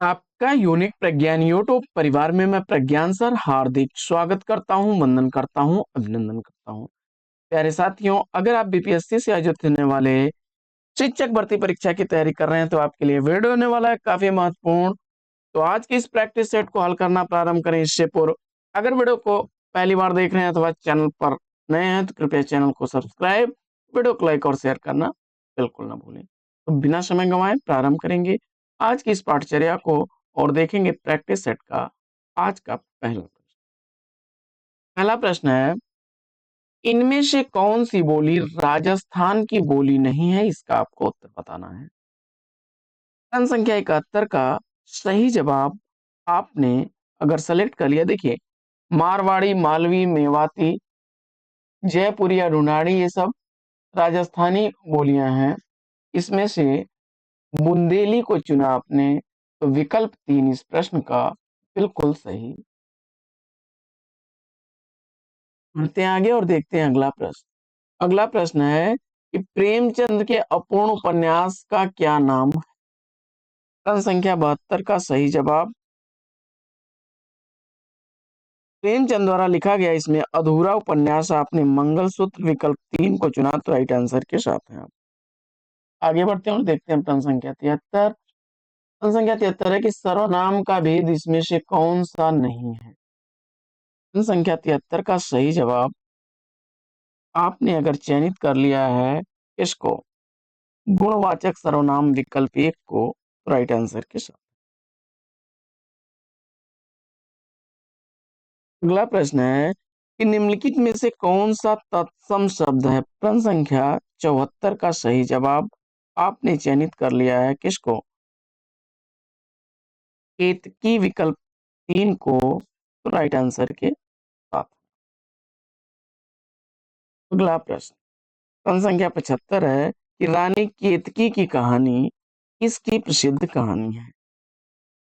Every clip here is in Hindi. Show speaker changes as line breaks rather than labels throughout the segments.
आपका यूनिक प्रज्ञान यूट्यूब परिवार में मैं प्रज्ञान सर हार्दिक स्वागत करता हूं, वंदन करता हूं, अभिनंदन करता हूं। प्यारे साथियों, अगर आप बीपीएससी से आयोजित होने वाले शिक्षक भर्ती परीक्षा की तैयारी कर रहे हैं तो आपके लिए वीडियो होने वाला है काफी महत्वपूर्ण। तो आज की इस प्रैक्टिस सेट को हल करना प्रारंभ करें इससे पूर्व अगर वीडियो को पहली बार देख रहे हैं अथवा चैनल पर नए हैं तो कृपया चैनल को सब्सक्राइब, वीडियो को लाइक और शेयर करना बिल्कुल ना भूलें। तो बिना समय गंवाए प्रारंभ करेंगे आज की इस पाठचर्या को और देखेंगे प्रैक्टिस सेट का आज का पहला प्रश्न। पहला प्रश्न है, इनमें से कौन सी बोली राजस्थान की बोली नहीं है? इसका आपको उत्तर बताना है। प्रश्न संख्या 71 का सही जवाब आपने अगर सेलेक्ट कर लिया, देखिए मारवाड़ी, मालवी, मेवाती, जयपुरी या ढूंढाड़ी ये सब राजस्थानी बोलियां हैं। इसमें से बुंदेली को चुना आपने, तो विकल्प 3 इस प्रश्न का बिल्कुल सही। बढ़ते हैं आगे और देखते हैं अगला प्रश्न। अगला प्रश्न है कि प्रेमचंद के अपूर्ण उपन्यास का क्या नाम है? प्रश्न संख्या 72 का सही जवाब प्रेमचंद द्वारा लिखा गया इसमें अधूरा उपन्यास आपने मंगलसूत्र विकल्प 3 को चुना, तो राइट आंसर के साथ हैं आप। आगे बढ़ते हैं और देखते हैं प्रश्न संख्या 73। प्रश्न संख्या 73 है कि सर्वनाम का भेद इसमें से कौन सा नहीं है? प्रश्न संख्या 73 का सही जवाब आपने अगर चयनित कर लिया है इसको गुणवाचक सर्वनाम विकल्प 1 को, राइट आंसर के साथ। अगला प्रश्न है कि निम्नलिखित में से कौन सा तत्सम शब्द है? प्रश्न संख्या 74 का सही जवाब आपने चयनित कर लिया है किसको? केतकी विकल्प 3 को, तो राइट आंसर के साथ। अगला प्रश्न प्रश्न संख्या 75 है कि रानी केतकी की कहानी किसकी प्रसिद्ध कहानी है?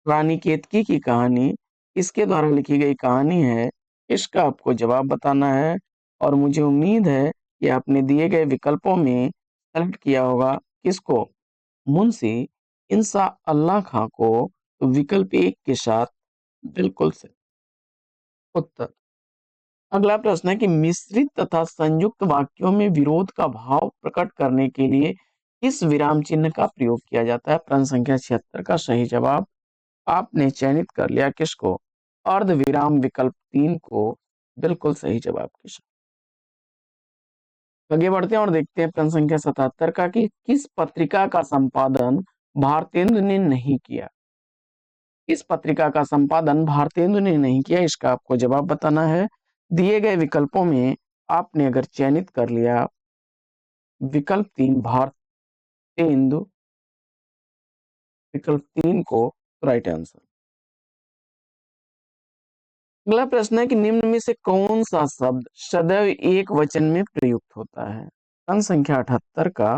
रानी केतकी की कहानी किसके द्वारा लिखी गई कहानी है? इसका आपको जवाब बताना है और मुझे उम्मीद है कि आपने दिए गए विकल्पों में सेलेक्ट किया होगा किसको? मुंशी इंसा अल्लाह खां को, तो विकल्प 1 के साथ बिल्कुल सही उत्तर। अगला प्रश्न है कि मिश्रित तथा संयुक्त वाक्यों में विरोध का भाव प्रकट करने के लिए किस विराम चिन्ह का प्रयोग किया जाता है? प्रश्न संख्या 76 का सही जवाब आपने चयनित कर लिया किसको? अर्ध विराम विकल्प 3 को, बिल्कुल सही जवाब के साथ। आगे बढ़ते हैं और देखते हैं प्रश्न संख्या 77 का कि किस पत्रिका का संपादन भारतेंदु ने नहीं किया? इस पत्रिका का संपादन भारतेंदु ने नहीं किया, इसका आपको जवाब बताना है। दिए गए विकल्पों में आपने अगर चयनित कर लिया विकल्प 3 भारतेंदु विकल्प 3 को, राइट आंसर। अगला प्रश्न है कि निम्न में से कौन सा शब्द सदैव एक वचन में प्रयुक्त होता है? प्रश्न संख्या 78 का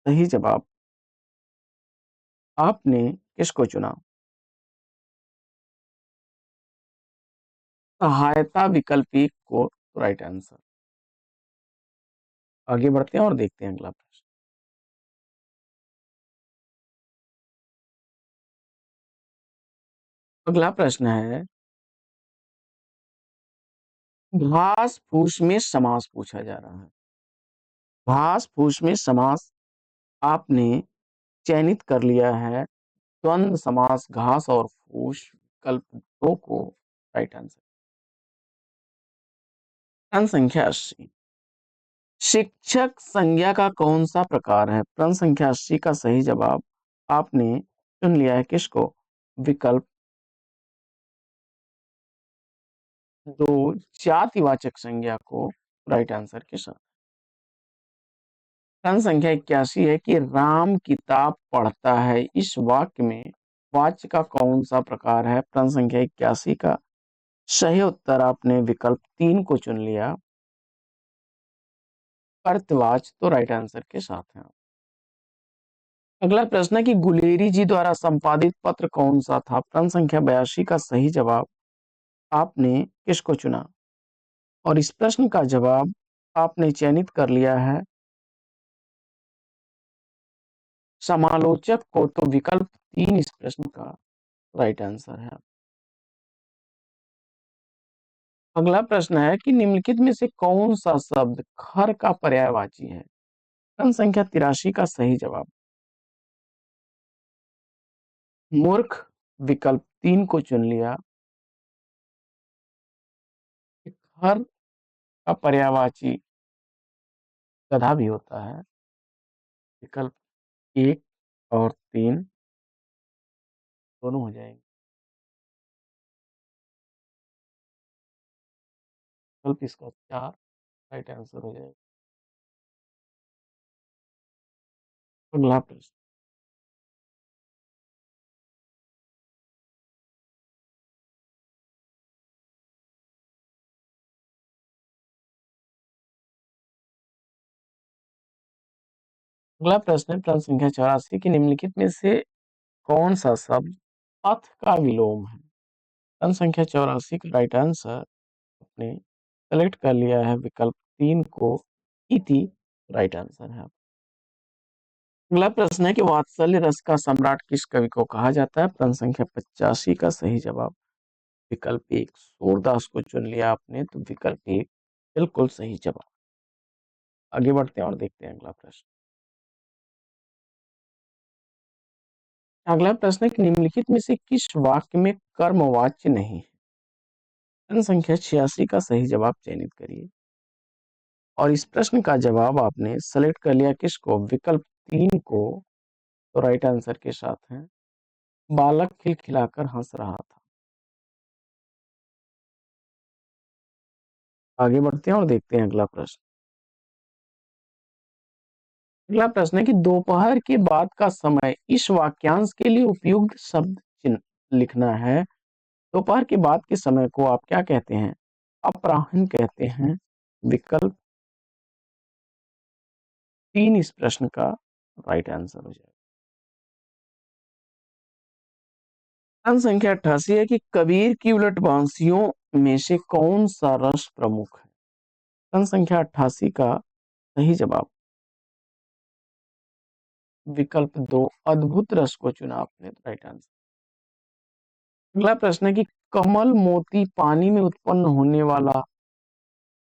सही जवाब आपने किसको चुना? सहायता विकल्प 1 को, राइट आंसर। आगे बढ़ते हैं और देखते हैं अगला प्रश्न। अगला प्रश्न है घास फूस में समास पूछा जा रहा है। घास फूस में समास आपने चयनित कर लिया है द्वंद्व समास घास और फूस विकल्प 2 को, राइट आंसर। प्रश्न संख्या 80 शिक्षक संज्ञा का कौन सा प्रकार है? प्रश्न संख्या 80 का सही जवाब आपने चुन लिया है किसको? विकल्प 2 जातिवाचक संज्ञा को, राइट आंसर के साथ। प्रश्न संख्या 81 है कि राम किताब पढ़ता है, इस वाक्य में वाच्य का कौन सा प्रकार है? प्रश्न संख्या 81 का सही उत्तर आपने विकल्प 3 को चुन लिया अर्थवाच, तो राइट आंसर के साथ है। अगला प्रश्न है कि गुलेरी जी द्वारा संपादित पत्र कौन सा था? प्रश्न संख्या 82 का सही जवाब आपने किसको चुना? और इस प्रश्न का जवाब आपने चयनित कर लिया है समालोचक को, तो विकल्प 3 इस प्रश्न का राइट आंसर है। अगला प्रश्न है कि निम्नलिखित में से कौन सा शब्द खर का पर्यायवाची है? प्रश्न संख्या 83 का सही जवाब मूर्ख, विकल्प 3 को चुन लिया। खर का पर्यायवाची गधा भी होता है। विकल्प 1 और 3 दोनों हो जाएंगे। विकल्प इसका 4 राइट आंसर हो जाएगा। अगला प्रश्न, अगला प्रश्न है प्रश्न संख्या 84 की निम्नलिखित में से कौन सा शब्द पथ का विलोम है? प्रश्न संख्या 84 का राइट आंसर आपने सेलेक्ट कर लिया है विकल्प 3 को, इति राइट आंसर है। अगला प्रश्न है कि वात्सल्य रस का सम्राट किस कवि को कहा जाता है? प्रश्न संख्या 85 का सही जवाब विकल्प 1 सूरदास को चुन लिया आपने, तो विकल्प 1 बिल्कुल सही जवाब। आगे बढ़ते हैं और देखते हैं अगला प्रश्न। अगला प्रश्न है कि निम्नलिखित में से किस वाक्य में कर्मवाच्य नहीं है? प्रश्न संख्या 86 का सही जवाब चयनित करिए। और इस प्रश्न का जवाब आपने सेलेक्ट कर लिया किसको? विकल्प 3 को, तो राइट आंसर के साथ है बालक खिलखिलाकर हंस रहा था। आगे बढ़ते हैं और देखते हैं अगला प्रश्न। अगला प्रश्न है कि दोपहर के बाद का समय इस वाक्यांश के लिए उपयुक्त शब्द चिन्ह लिखना है। दोपहर के बाद के समय को आप क्या कहते हैं? अपराह्न कहते हैं। विकल्प 3 इस प्रश्न का राइट आंसर हो जाएगा। प्रश्न संख्या 88 है कि कबीर की उलट बांसियों में से कौन सा रस प्रमुख है? प्रश्न संख्या 88 का सही जवाब विकल्प 2 अद्भुत रस को चुना आपने, तो राइट आंसर। अगला प्रश्न है कि कमल, मोती, पानी में उत्पन्न होने वाला,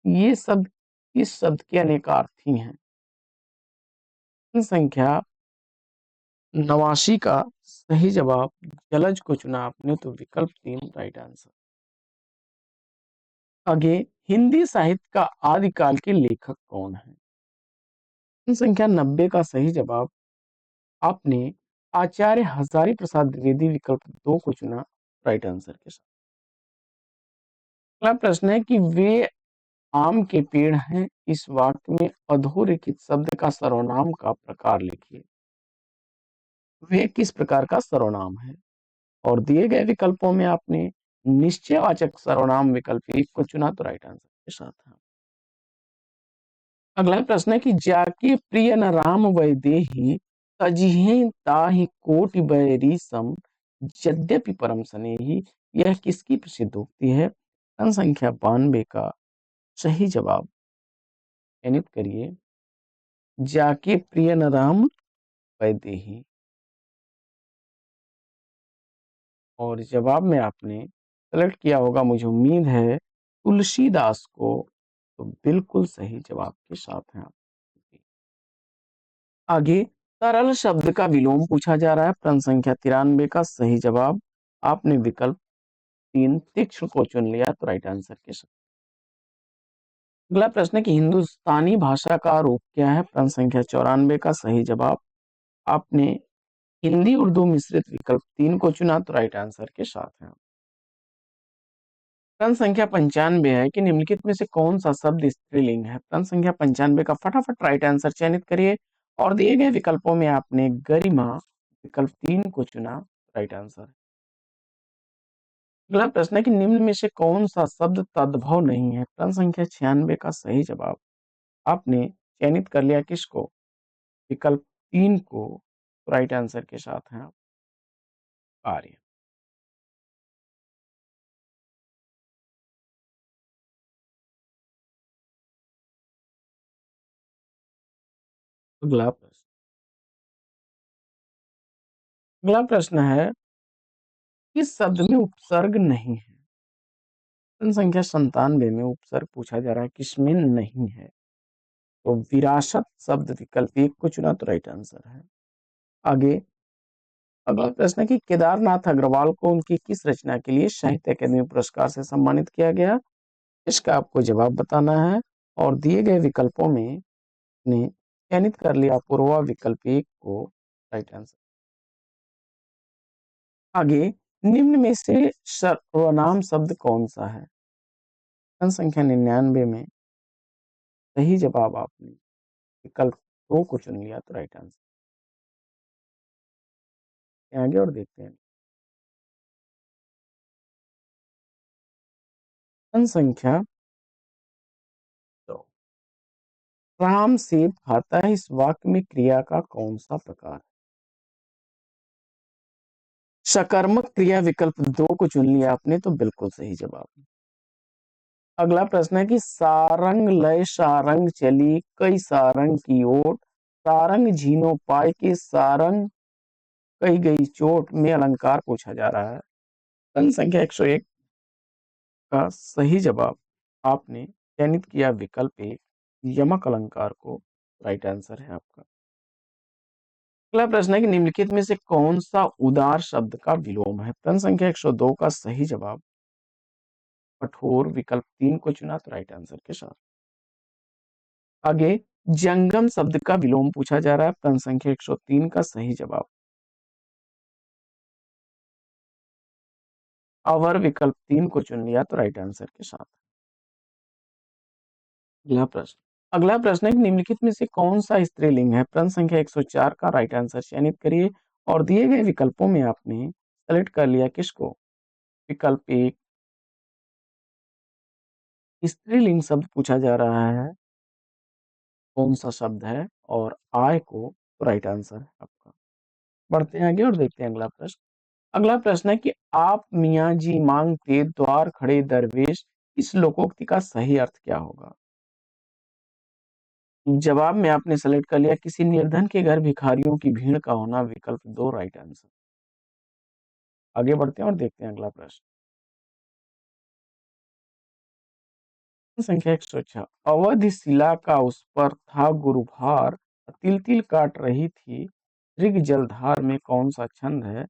ये शब्द किस शब्द के अनेकार्थी हैं? प्रश्न संख्या 89 का सही जवाब जलज को चुना आपने, तो विकल्प 3 राइट आंसर। आगे, हिंदी साहित्य का आदिकाल के लेखक कौन है? प्रश्न संख्या 90 का सही जवाब आपने आचार्य हजारी प्रसाद द्विवेदी विकल्प 2 को चुना, राइट आंसर के साथ। अगला प्रश्न है कि वे आम के पेड़ हैं, इस वाक्य में अधोरेखित शब्द का सर्वनाम का प्रकार लिखिए। वे किस प्रकार का सर्वनाम है? और दिए गए विकल्पों में आपने निश्चयवाचक सर्वनाम विकल्प 1 को चुना, तो राइट आंसर के साथ है। अगला प्रश्न है कि जाके प्रिय न राम वैदेही तजिहि ताहि कोटि बैरी सम यद्यपि परम स्नेही, यह किसकी प्रसिद्ध उक्ति है? प्रश्न संख्या 92 का सही जवाब चयनित करिए। जाके प्रिय न राम वैदेही, और जवाब में आपने सेलेक्ट किया होगा, मुझे उम्मीद है, तुलसीदास को, तो बिल्कुल सही जवाब के साथ हैं आप। आगे, तरल शब्द का विलोम पूछा जा रहा है। प्रश्न संख्या 93 का सही जवाब आपने विकल्प 3 तीक्ष्ण को चुन लिया, तो राइट आंसर के साथ। अगला प्रश्न है कि हिंदुस्तानी भाषा का रूप क्या है? प्रश्न संख्या 94 का सही जवाब आपने हिंदी उर्दू मिश्रित विकल्प 3 को चुना, तो राइट आंसर के साथ है। प्रश्न संख्या 95 है कि निम्नलिखित में से कौन सा शब्द स्त्रीलिंग है? प्रश्न संख्या 95 का फटाफट राइट आंसर चयनित करिए, और दिए गए विकल्पों में आपने गरिमा विकल्प 3 को चुना, राइट आंसर। अगला प्रश्न है कि निम्न में से कौन सा शब्द तद्भव नहीं है? प्रश्न संख्या 96 का सही जवाब आपने चयनित कर लिया किसको? विकल्प 3 को, राइट आंसर के साथ हैं आप आर्य। अगला प्रश्न, अगला प्रश्न है किस शब्द में उपसर्ग नहीं है? प्रश्न संख्या 97 में उपसर्ग पूछा जा रहा है, किसमें नहीं है? तो विरासत शब्द विकल्प 1 को चुना तो राइट आंसर है। आगे अगला प्रश्न है कि केदारनाथ अग्रवाल को उनकी किस रचना के लिए साहित्य अकादमी पुरस्कार से सम्मानित किया गया? इसका आपको जवाब बताना है और दिए गए विकल्पों में ने चयनित कर लिया पूर्वा विकल्प 1 को राइट आंसर। आगे निम्न में से सर्वनाम शब्द कौन सा है? प्रश्न संख्या 99 में सही जवाब आपने विकल्प 2 को चुन लिया तो राइट आंसर। आगे और देखते हैं। प्रश्न संख्या तो राम सेब खाता है, इस वाक्य में क्रिया का कौन सा प्रकार है? सकर्मक क्रिया विकल्प 2 को चुन लिया आपने तो बिल्कुल सही जवाब। अगला प्रश्न है कि सारंग लय सारंग चली कई सारंग की ओट, सारंग झीनो पाए के सारंग कही गई चोट में अलंकार पूछा जा रहा है। प्रश्न संख्या 101 का सही जवाब आपने चयनित किया विकल्प 1 यमक अलंकार को राइट आंसर है आपका। अगला प्रश्न है कि निम्नलिखित में से कौन सा उदार शब्द का विलोम है? प्रश्न संख्या 102 का सही जवाब कठोर विकल्प 3 को चुना तो राइट आंसर के साथ। आगे जंगम शब्द का विलोम पूछा जा रहा है। प्रश्न संख्या 103 का सही जवाब अवर विकल्प 3 को चुन लिया तो राइट आंसर के साथ। अगला प्रश्न है कि निम्नलिखित में से कौन सा स्त्रीलिंग है? प्रश्न संख्या 104 का राइट आंसर चयनित करिए और दिए गए विकल्पों में आपने सेलेक्ट कर लिया किसको? विकल्प 1 स्त्रीलिंग शब्द पूछा जा रहा है, कौन सा शब्द है? और आय को तो राइट आंसर है आपका। बढ़ते हैं आगे और देखते हैं अगला प्रश्न। अगला प्रश्न है कि आप मियाँ जी मांगते द्वार खड़े दरवेश, इस लोकोक्ति का सही अर्थ क्या होगा? जवाब में आपने सेलेक्ट कर लिया किसी निर्धन के घर भिखारियों की भीड़ का होना विकल्प 2 राइट आंसर। आगे बढ़ते हैं और देखते हैं अगला प्रश्न। संख्या 106 अवधि शिला का उस पर था गुरुभार, तिल तिल काट रही थी ऋग जलधार में कौन सा छंद है?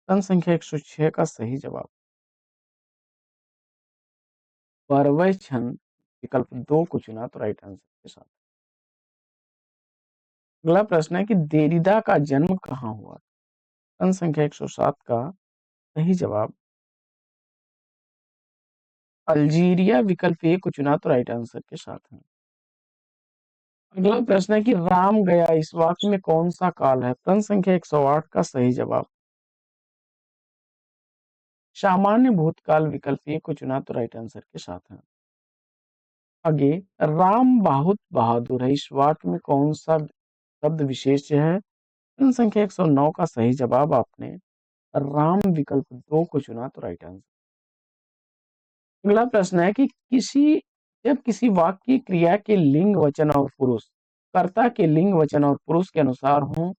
प्रश्न संख्या 106 का सही जवाब परवय छंद विकल्प 2 को चुना तो राइट आंसर के साथ। अगला प्रश्न है कि देरिदा का जन्म कहाँ हुआ? प्रश्न संख्या 107 का सही जवाब अल्जीरिया विकल्प 1 को चुना तो राइट आंसर के साथ है। अगला प्रश्न है कि राम गया इस वाक्य में कौन सा काल है? प्रश्न संख्या 108 का सही जवाब सामान्य भूतकाल विकल्प 1 को चुना तो राइट आंसर के साथ है। आगे राम बहुत बहादुर है इस वाक्य में कौन सा शब्द विशेष है? प्रश्न संख्या 109 का सही जवाब आपने राम विकल्प 2 को चुना तो राइट आंसर। अगला प्रश्न है कि जब किसी वाक्य की क्रिया के लिंग वचन और पुरुष कर्ता के लिंग वचन और पुरुष के अनुसार हो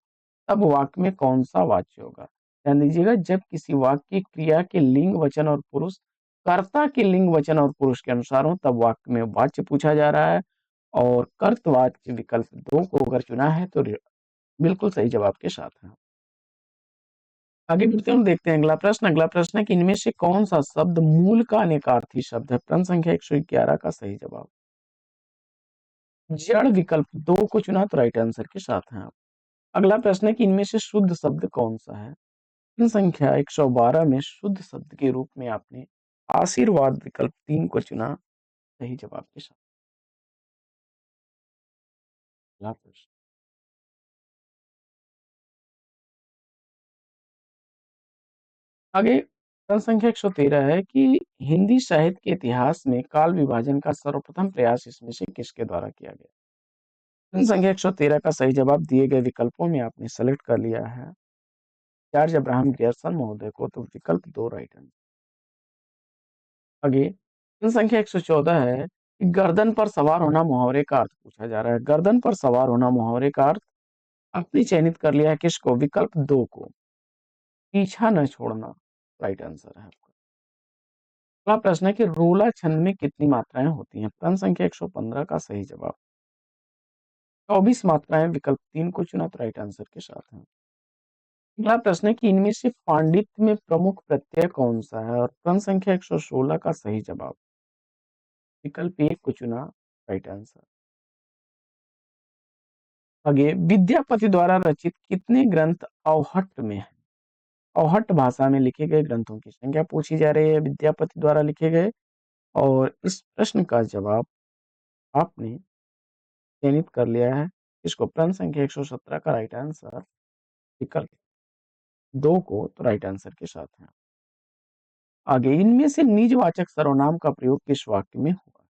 तब वाक्य में कौन सा वाच्य होगा? ध्यान दीजिएगा, जब किसी वाक्य की क्रिया के लिंग वचन और पुरुष कर्ता के लिंग वचन और पुरुष के अनुसार हो तब वाक्य में वाच्य पूछा जा रहा है और कर्तवाच्य विकल्प 2 को अगर चुना है तो बिल्कुल सही जवाब के साथ है। आगे बढ़ते हैं, देखते हैं अगला प्रश्न है कि इनमें से कौन सा शब्द मूल का अनेकार्थी शब्द है? प्रश्न संख्या 111 का सही जवाब जड़ विकल्प 2 को चुना तो राइट आंसर के साथ हैं आप। अगला प्रश्न है कि इनमें से शुद्ध शब्द कौन सा है? प्रश्न संख्या 112 में शुद्ध शब्द के रूप में आपने आशीर्वाद विकल्प 3 को चुना सही जवाब के साथ। अगला प्रश्न आगे प्रश्न संख्या 113 है कि हिंदी साहित्य के इतिहास में काल विभाजन का सर्वप्रथम प्रयास इसमें से किसके द्वारा किया गया? प्रश्न संख्या 113 का सही जवाब दिए गए विकल्पों में आपने सेलेक्ट कर लिया है जॉर्ज अब्राहम ग्रियर्सन महोदय को तो विकल्प 2 राइट आंसर। आगे प्रश्न संख्या 114 है कि गर्दन पर सवार होना मुहावरे का अर्थ पूछा जा रहा है। गर्दन पर सवार होना मुहावरे का अर्थ आपने चयनित कर लिया है किसको? विकल्प 2 को पीछा न छोड़ना। राइट आंसर है आपका। अगला प्रश्न है कि रूला छंद में कितनी मात्राएं होती हैं? प्रश्न संख्या 115 का सही जवाब 24 मात्राएं, विकल्प 3 को चुना तो राइट आंसर के साथ है। अगला प्रश्न है कि इनमें से पांडित्य में प्रमुख प्रत्यय कौन सा है? और प्रश्न संख्या 116 का सही जवाब विकल्प 1 को चुना, राइट आंसर। आगे, विद्यापति द्वारा रचित कितने ग्रंथ अवहट्ट में है? अवहट्ट भाषा में लिखे गए ग्रंथों की संख्या पूछी जा रही है विद्यापति द्वारा लिखे गए, और इस प्रश्न का जवाब आपने चयनित कर लिया है। इसको प्रश्न संख्या 117 का राइट आंसर विकल्प 2 को तो राइट आंसर के साथ है। आगे, इनमें से निजवाचक सर्वनाम का प्रयोग किस वाक्य में हुआ?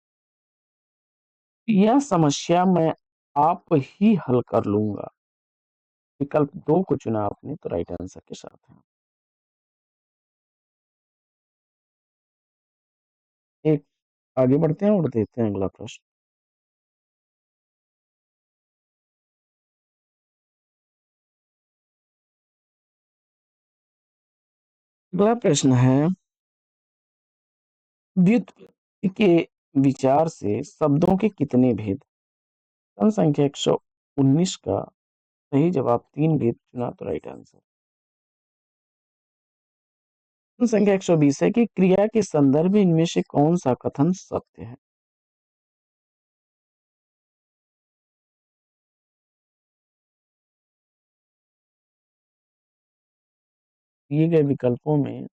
यह समस्या मैं आप ही हल कर लूंगा, विकल्प 2 को चुना आपने तो राइट आंसर के साथ है। एक आगे बढ़ते हैं और देखते हैं अगला प्रश्न। अगला प्रश्न है, व्युत्पत्ति के विचार से शब्दों के कितने भेद? प्रश्न संख्या 119 का सही जवाब 3 भेद चुना तो राइट आंसर। प्रश्न संख्या 120 है कि क्रिया के संदर्भ में इनमें से कौन सा कथन सत्य है? दिए गए विकल्पों में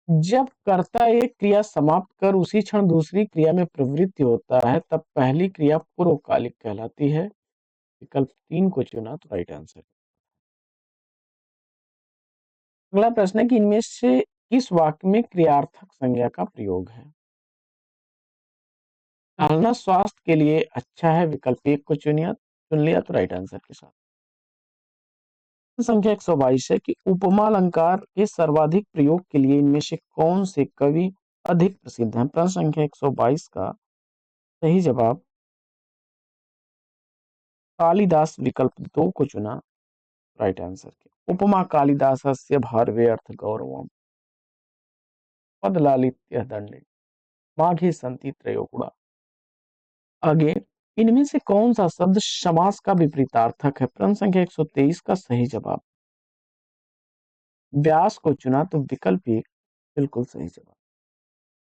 जब कर्ता एक क्रिया समाप्त कर उसी क्षण दूसरी क्रिया में प्रवृत्त होता है, तब पहली क्रिया पूर्वकालिक कहलाती है, विकल्प 3 को चुना तो राइट आंसर। अगला प्रश्न है कि इनमें से किस वाक्य में क्रियार्थक संज्ञा का प्रयोग है? टहलना स्वास्थ्य के लिए अच्छा है, विकल्प 1 को चुन लिया तो राइट आंसर के साथ। संख्या 122 है कि उपमा अलंकार के सर्वाधिक प्रयोग के लिए इनमें से कौन से कवि अधिक प्रसिद्ध हैं? प्रश्न संख्या 122 का सही जवाब कालिदास, विकल्प 2 को चुना राइट आंसर के। उपमा कालिदासस्य भारवे अर्थ गौरवम पदलालित्य दंडे माघे संति त्रयोगुणा। आगे, इनमें से कौन सा शब्द समास का विपरीतार्थक है? प्रश्न संख्या 123 का सही जवाब व्यास को चुना तो विकल्प 1 बिल्कुल सही जवाब।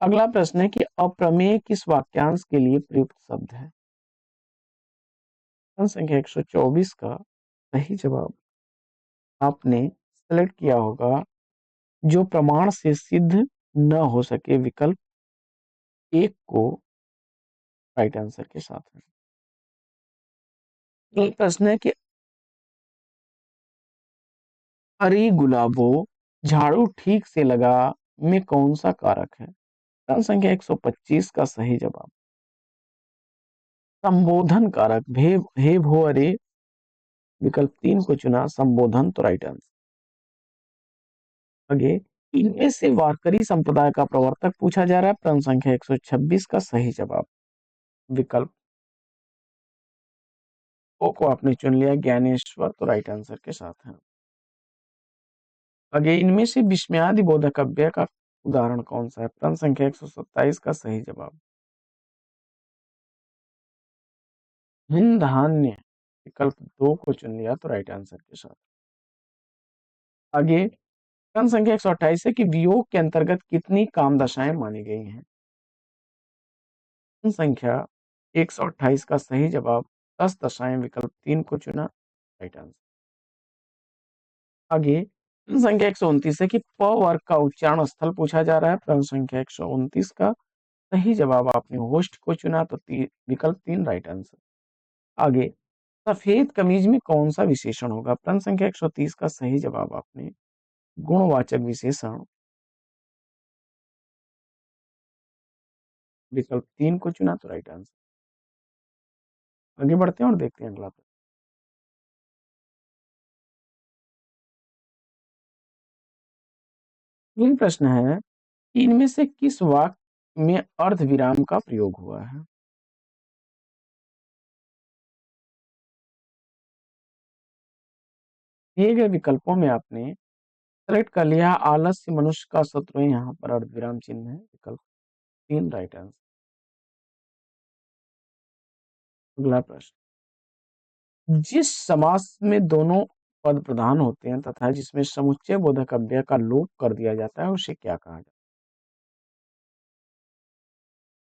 अगला प्रश्न है कि अप्रमेय किस वाक्यांश के लिए प्रयुक्त शब्द है? प्रश्न संख्या 124 का सही जवाब आपने सेलेक्ट किया होगा जो प्रमाण से सिद्ध न हो सके, विकल्प 1 को राइट आंसर के साथ है। एक प्रश्न है कि अरे गुलाबो झाड़ू ठीक से लगा में कौन सा कारक है? प्रश्न संख्या 125 का सही जवाब संबोधन कारक हे भो अरे, विकल्प 3 को चुना संबोधन तो राइट आंसर। आगे, इनमें से वारकरी संप्रदाय का प्रवर्तक पूछा जा रहा है। प्रश्न संख्या 126 का सही जवाब विकल्प ओ को आपने चुन लिया ज्ञानेश्वर तो राइट आंसर के साथ है। आगे, इनमें से विस्मयादि बोधक काव्य का उदाहरण कौन सा है? प्रश्न संख्या 127 का सही जवाब हिंदहान्य, विकल्प 2 को चुन लिया तो राइट आंसर के साथ। आगे, प्रश्न संख्या 128 है कि वियोग के अंतर्गत कितनी काम दशाएं मानी गई हैं? प्रश्न संख्या 128 का सही जवाब 10 दशाएं, विकल्प 3 को चुना राइट आंसर। आगे, प्रश्न संख्या 129 है कि प वर्ग का उच्चारण स्थल पूछा जा रहा है। प्रश्न संख्या 129 का सही जवाब आपने होस्ट को चुना तो विकल्प 3 राइट आंसर। आगे, सफेद कमीज में कौन सा विशेषण होगा? प्रश्न संख्या 130 का सही जवाब आपने गुणवाचक विशेषण विकल्प 3 को चुना तो राइट आंसर। आगे बढ़ते हैं और देखते हैं अगला प्रश्न। ये प्रश्न है इनमें से किस वाक्य में अर्धविराम का प्रयोग हुआ है? दिए गए विकल्पों में आपने सेलेक्ट कर लिया आलस्य मनुष्य का शत्रु है, यहाँ पर अर्धविराम चिन्ह है, विकल्प 3 राइट आंसर। अगला प्रश्न, जिस समास में दोनों पद प्रधान होते हैं तथा जिसमें समुच्चय बोधक अव्यय का लोप कर दिया जाता है उसे क्या कहा जाता है?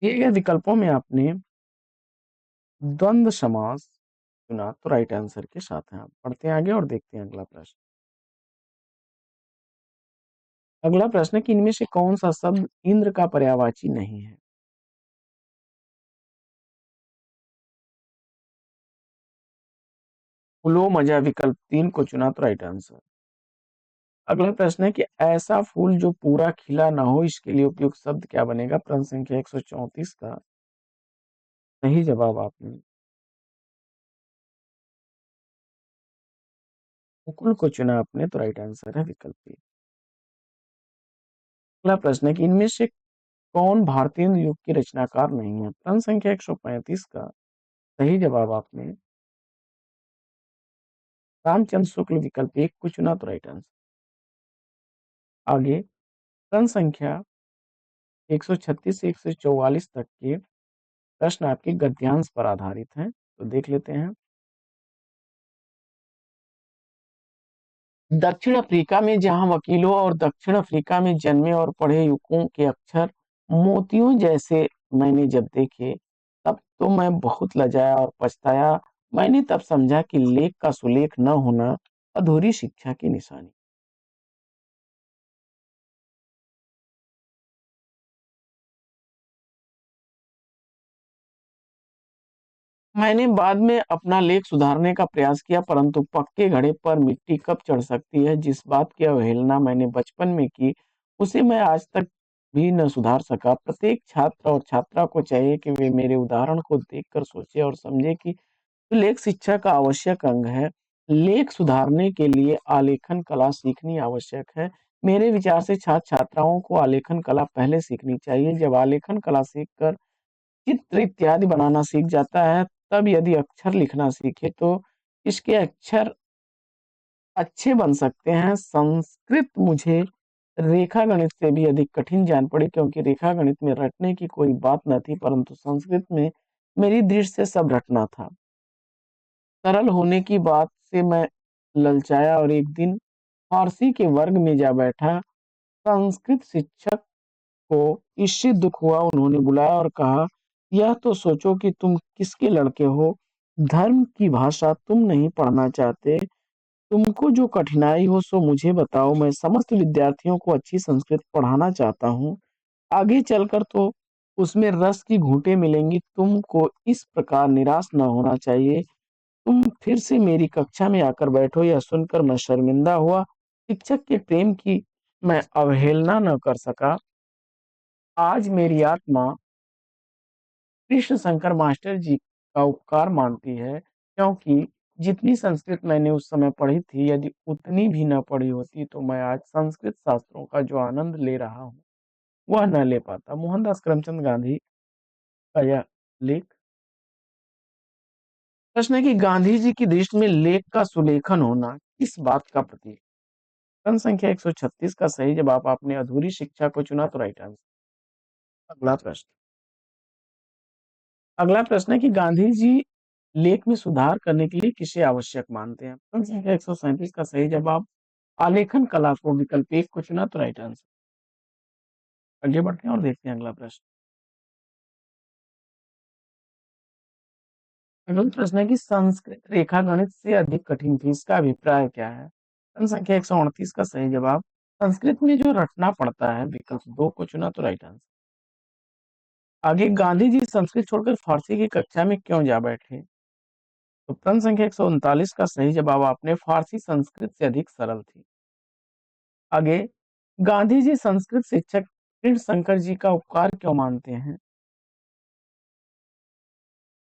दिए गए विकल्पों में आपने द्वंद्व समास चुना तो राइट आंसर के साथ हैं। आप पढ़ते हैं आगे और देखते हैं अगला प्रश्न। अगला प्रश्न है कि इनमें से कौन सा शब्द इंद्र का पर्यायवाची नहीं है? फूलो मजा विकल्प 3 को चुना तो राइट आंसर। अगला प्रश्न है कि ऐसा फूल जो पूरा खिला ना हो इसके लिए उपयुक्त शब्द क्या बनेगा? प्रश्न संख्या 134 का सही जवाब आपने मुकुल को चुना आपने तो राइट आंसर है विकल्प बी। अगला प्रश्न है कि इनमें से कौन भारतीय युग के रचनाकार नहीं है? प्रश्न संख्या 135 का सही जवाब आपने रामचंद्र शुक्ल विकल्प 1 को चुना तो राइट आंसर। आगे प्रश्न संख्या 136 से 144 तक के प्रश्न आपके गद्यांश पर आधारित हैं, तो देख लेते हैं। दक्षिण अफ्रीका में जहां वकीलों और दक्षिण अफ्रीका में जन्मे और पढ़े युवकों के अक्षर मोतियों जैसे मैंने जब देखे, तब तो मैं बहुत लजाया और पछताया। मैंने तब समझा कि लेख का सुलेख न होना अधूरी शिक्षा की निशानी। मैंने बाद में अपना लेख सुधारने का प्रयास किया, परंतु पक्के घड़े पर मिट्टी कब चढ़ सकती है, जिस बात की अवहेलना मैंने बचपन में की, उसे मैं आज तक भी न सुधार सका। प्रत्येक छात्र और छात्रा को चाहिए कि वे मेरे उदाहरण को देखकर सोचे और समझे कि लेख शिक्षा का आवश्यक अंग है। लेख सुधारने के लिए आलेखन कला सीखनी आवश्यक है। मेरे विचार से छात्र छात्राओं को आलेखन कला पहले सीखनी चाहिए। जब आलेखन कला सीखकर चित्र इत्यादि बनाना सीख जाता है, तब यदि अक्षर लिखना सीखे तो इसके अक्षर अच्छे बन सकते हैं। संस्कृत मुझे रेखा गणित से भी अधिक कठिन जान पड़ी, क्योंकि रेखा गणित में रटने की कोई बात न थी, परंतु संस्कृत में मेरी दृष्टि से सब रटना था। सरल होने की बात से मैं ललचाया और एक दिन फारसी के वर्ग में जा बैठा। संस्कृत शिक्षक को इससे दुख हुआ। उन्होंने बुलाया और कहा, यह तो सोचो कि तुम किसके लड़के हो। धर्म की भाषा तुम नहीं पढ़ना चाहते। तुमको जो कठिनाई हो सो मुझे बताओ। मैं समस्त विद्यार्थियों को अच्छी संस्कृत पढ़ाना चाहता हूँ। आगे चलकर तो उसमें रस की घूंटे मिलेंगी। तुमको इस प्रकार निराश न होना चाहिए। तुम फिर से मेरी कक्षा में आकर बैठो। यह सुनकर मैं शर्मिंदा हुआ। शिक्षक के प्रेम की मैं अवहेलना न कर सका। आज मेरी आत्मा कृष्ण शंकर मास्टर जी का उपकार मानती है, क्योंकि जितनी संस्कृत मैंने उस समय पढ़ी थी, यदि उतनी भी न पढ़ी होती तो मैं आज संस्कृत शास्त्रों का जो आनंद ले रहा हूँ वह न ले पाता। मोहनदास करमचंद गांधी का यह लेख। प्रश्न है कि गांधी जी की दृष्टि में लेख का सुलेखन होना किस बात का प्रतीक है? प्रश्न संख्या 136 का सही जवाब आपने अधूरी शिक्षा को चुना तो राइट आंसर। अगला प्रश्न, अगला प्रश्न है कि गांधी जी लेख में सुधार करने के लिए किसे आवश्यक मानते हैं? प्रश्न संख्या 137 का सही जवाब आलेखन कला को विकल्प 1 को चुना तो राइट आंसर। आगे बढ़ते हैं और देखते हैं अगला प्रश्न। अगला प्रश्न है कि संस्कृत रेखा गणित से अधिक कठिन थी, इसका अभिप्राय क्या है? प्रश्न संख्या 138 का सही जवाब संस्कृत में जो रटना पड़ता है, विकल्प 2 को चुना तो राइट आंसर। आगे गांधी जी संस्कृत छोड़कर फारसी की कक्षा में क्यों जा बैठे? तो प्रश्न संख्या 139 का सही जवाब आपने फारसी संस्कृत से अधिक सरल थी। आगे गांधी जी संस्कृत शिक्षक कृष्ण शंकर जी का उपकार क्यों मानते हैं?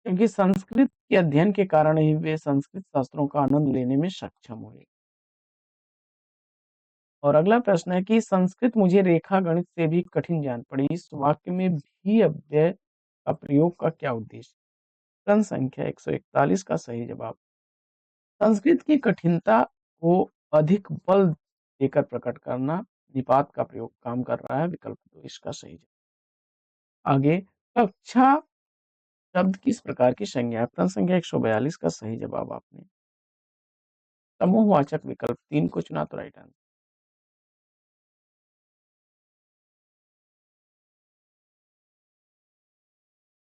क्योंकि संस्कृत के अध्ययन के कारण ही वे संस्कृत शास्त्रों का आनंद लेने में सक्षम हुए। और अगला प्रश्न है कि संस्कृत मुझे रेखा गणित से भी कठिन जान पड़ी, इस वाक्य में भी अव्यय का प्रयोग का क्या उद्देश्य? प्रश्न संख्या 141 का सही जवाब, संस्कृत की कठिनता को अधिक बल देकर प्रकट करना, निपात का प्रयोग काम कर रहा है, विकल्प 2 इसका सही जवाब। आगे, कक्षा शब्द किस प्रकार की संज्ञा है? प्रश्न संख्या 142 का सही जवाब आपने समूहवाचक विकल्प 3 को चुना, तो राइट आंसर।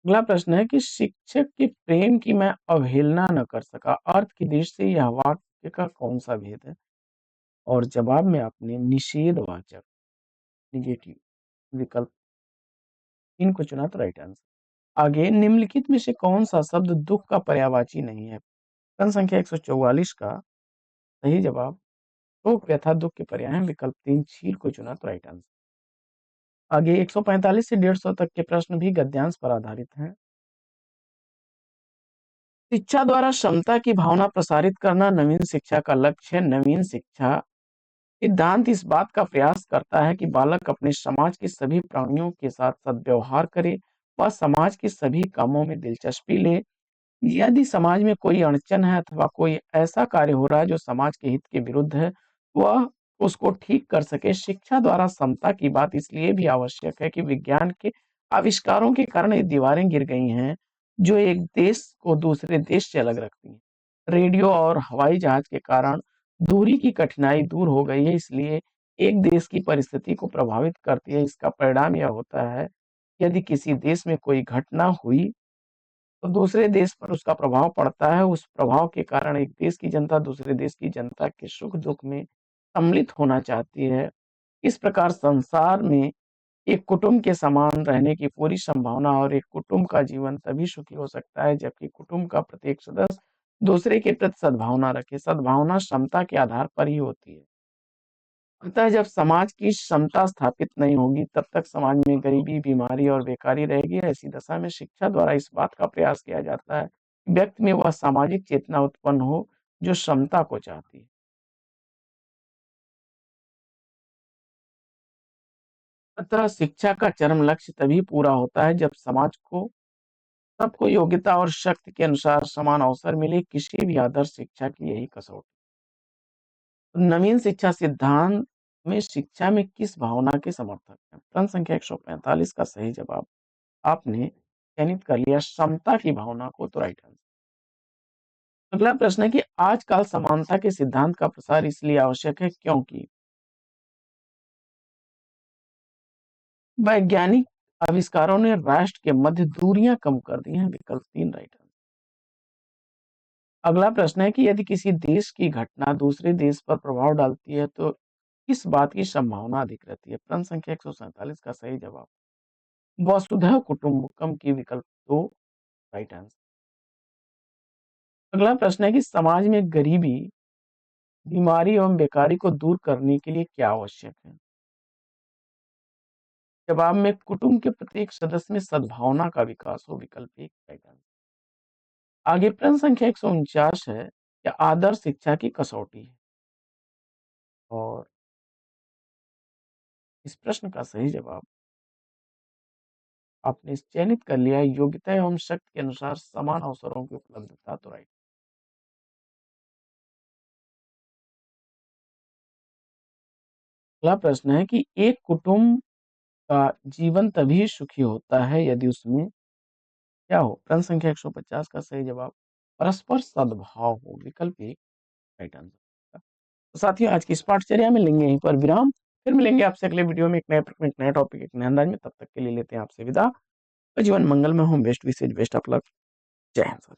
अगला प्रश्न है कि शिक्षक के प्रेम की मैं अवहेलना न कर सका, अर्थ की दृष्टि से यह वाक्य का कौन सा भेद है? और जवाब में आपने निषेधवाचक निगेटिव विकल्प 3 को चुना, तो राइट आंसर। आगे, निम्नलिखित में से कौन सा शब्द दुख का पर्यायवाची नहीं है? प्रश्न संख्या 144 का सही जवाब, शोक व्यथा दुख के पर्याय हैं, विकल्प 3 चीर को चुना, तो राइट आंसर। आगे 145 से 150 तक के प्रश्न भी गद्यांश पर आधारित हैं। शिक्षा द्वारा क्षमता की भावना प्रसारित करना नवीन शिक्षा का लक्ष्य है। नवीन शिक्षा सिद्धांत इस बात का प्रयास करता है कि बालक अपने समाज के सभी प्राणियों के साथ सद्व्यवहार करे, वह समाज के सभी कामों में दिलचस्पी ले। यदि समाज में कोई अड़चन है अथवा कोई ऐसा कार्य हो रहा है जो समाज के हित के विरुद्ध है, वह उसको ठीक कर सके। शिक्षा द्वारा समता की बात इसलिए भी आवश्यक है कि विज्ञान के आविष्कारों के कारण ये दीवारें गिर गई हैं जो एक देश को दूसरे देश से अलग रखती हैं। रेडियो और हवाई जहाज के कारण दूरी की कठिनाई दूर हो गई है, इसलिए एक देश की परिस्थिति को प्रभावित करती है। इसका परिणाम यह होता है, यदि किसी देश में कोई घटना हुई तो दूसरे देश पर उसका प्रभाव पड़ता है। उस प्रभाव के कारण एक देश की जनता दूसरे देश की जनता के सुख दुख में सम्मिलित होना चाहती है। इस प्रकार संसार में एक कुटुंब के समान रहने की पूरी संभावना, और एक कुटुंब का जीवन तभी सुखी हो सकता है जबकि कुटुंब का प्रत्येक सदस्य दूसरे के प्रति सद्भावना रखे। सद्भावना क्षमता के आधार पर ही होती है। अतः जब समाज की समता स्थापित नहीं होगी, तब तक समाज में गरीबी, बीमारी और बेकारी रहेगी। ऐसी दशा में शिक्षा द्वारा इस बात का प्रयास किया जाता है कि व्यक्ति में वह सामाजिक चेतना उत्पन्न हो जो समता को चाहती है। अतः शिक्षा का चरम लक्ष्य तभी पूरा होता है जब समाज को सबको योग्यता और शक्ति के अनुसार समान अवसर मिले। किसी भी आदर्श शिक्षा की यही कसौटी। नवीन शिक्षा सिद्धांत में शिक्षा में किस भावना के समर्थक हैं? प्रश्न संख्या 145 का सही जवाब आपने चयनित कर लिया, समता की भावना को, तो राइट आंसर। अगला प्रश्न है कि आजकल समानता के सिद्धांत का प्रसार इसलिए आवश्यक है क्योंकि वैज्ञानिक आविष्कारों ने राष्ट्र के मध्य दूरियां कम कर दी हैं, विकल्प 3 राइट आंसर। अगला प्रश्न है कि यदि किसी देश की घटना दूसरे देश पर प्रभाव डालती है तो किस बात की संभावना अधिक रहती है? प्रश्न संख्या 147 का सही जवाब वसुधैव कुटुंबकम की, विकल्प 2 राइट आंसर। अगला प्रश्न है कि समाज में गरीबी, बीमारी एवं बेकारी को दूर करने के लिए क्या आवश्यक है? जवाब में कुटुंब के प्रत्येक सदस्य में सद्भावना का विकास हो, विकल्प 1 राइट आंसर। आगे प्रश्न संख्या 149 है कि आदर्श शिक्षा की कसौटी है, और इस प्रश्न का सही जवाब आपने चयनित कर लिया है, योग्यता एवं शक्ति के अनुसार समान अवसरों की उपलब्धता, तो राइट। अगला प्रश्न है कि एक कुटुंब का जीवन तभी सुखी होता है यदि उसमें क्या हो? प्रश्न संख्या 150 का सही जवाब परस्पर सद्भाव हो, विकल्प 1 राइट आंसर। तो साथियों, आज की इस पाठचर्या में लेंगे यहीं पर विराम। फिर मिलेंगे आपसे अगले वीडियो में एक नए प्रश्न, एक नए टॉपिक, एक नए अंदाज में। तब तक के लिए लेते हैं आपसे विदा। जीवन मंगलमय हो, बेस्ट विशेष, बेस्ट ऑफ लक। जय हिंद।